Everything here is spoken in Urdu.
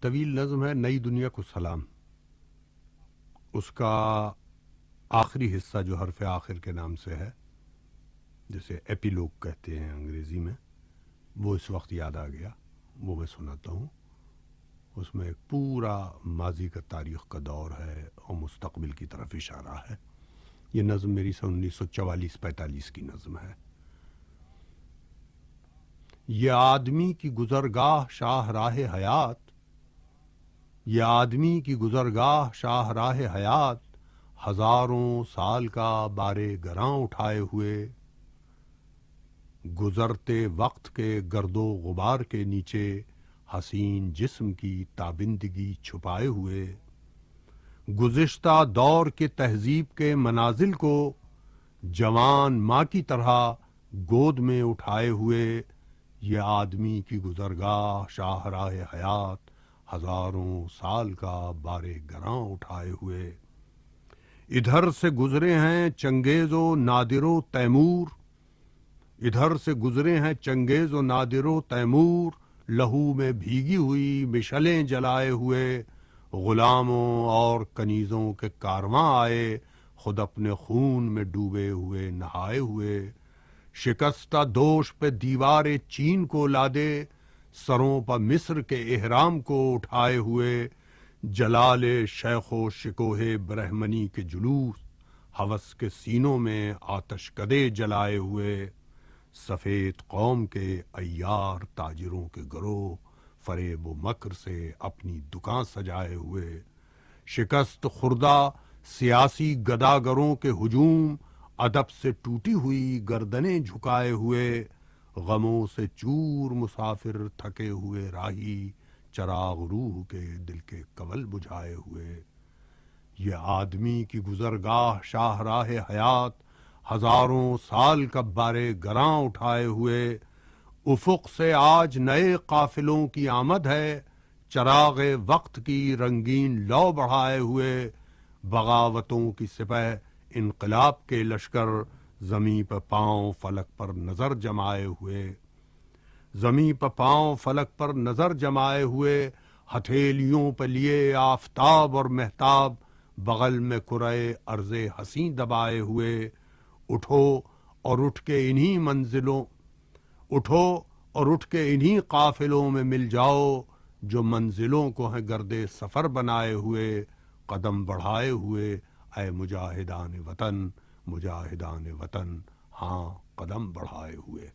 طویل نظم ہے نئی دنیا کو سلام. اس کا آخری حصہ جو حرف آخر کے نام سے ہے، جسے ایپیلوگ کہتے ہیں انگریزی میں، وہ اس وقت یاد آ گیا. وہ میں سناتا ہوں. اس میں ایک پورا ماضی کا تاریخ کا دور ہے اور مستقبل کی طرف اشارہ ہے. یہ نظم میری سن 1944-45 کی نظم ہے. یہ آدمی کی گزرگاہ شاہ راہ حیات، یہ آدمی کی گزرگاہ شاہ راہ حیات، ہزاروں سال کا بارے گراں اٹھائے ہوئے، گزرتے وقت کے گرد و غبار کے نیچے حسین جسم کی تابندگی چھپائے ہوئے، گزشتہ دور کے تہذیب کے منازل کو جوان ماں کی طرح گود میں اٹھائے ہوئے، یہ آدمی کی گزرگاہ شاہ راہ حیات، ہزاروں سال کا بارے گراں اٹھائے ہوئے. ادھر سے گزرے ہیں چنگیز و نادر و تیمور، ادھر سے گزرے ہیں چنگیز و نادر و تیمور، لہو میں بھیگی ہوئی مشلیں جلائے ہوئے، غلاموں اور کنیزوں کے کارواں آئے، خود اپنے خون میں ڈوبے ہوئے نہائے ہوئے، شکستہ دوش پہ دیوار چین کو لادے، سروں پر مصر کے احرام کو اٹھائے ہوئے، جلال شیخ و شکوہ برہمنی کے جلوس، ہوس کے سینوں میں آتش کدے جلائے ہوئے، سفید قوم کے عیار تاجروں کے گروہ، فریب و مکر سے اپنی دکان سجائے ہوئے، شکست خوردہ سیاسی گداگروں کے ہجوم، ادب سے ٹوٹی ہوئی گردنیں جھکائے ہوئے، غموں سے چور مسافر تھکے ہوئے راہی، چراغ روح کے دل کے کنول بجھائے ہوئے، یہ آدمی کی گزرگاہ شاہ راہ حیات، ہزاروں سال کا بارے گراں اٹھائے ہوئے، افق سے آج نئے قافلوں کی آمد ہے، چراغ وقت کی رنگین لو بڑھائے ہوئے، بغاوتوں کی سپہ انقلاب کے لشکر، زمیں پہ پاؤں فلک پر نظر جمائے ہوئے، زمیں پہ پاؤں فلک پر نظر جمائے ہوئے، ہتھیلیوں پہ لیے آفتاب اور مہتاب، بغل میں کرۂ ارض حسیں دبائے ہوئے، اٹھو اور اٹھ کے انہی منزلوں، اٹھو اور اٹھ کے انہی قافلوں میں مل جاؤ، جو منزلوں کو ہیں گرد سفر بنائے ہوئے، قدم بڑھائے ہوئے، اے مجاہدان وطن، مجاہدان وطن، ہاں قدم بڑھائے ہوئے.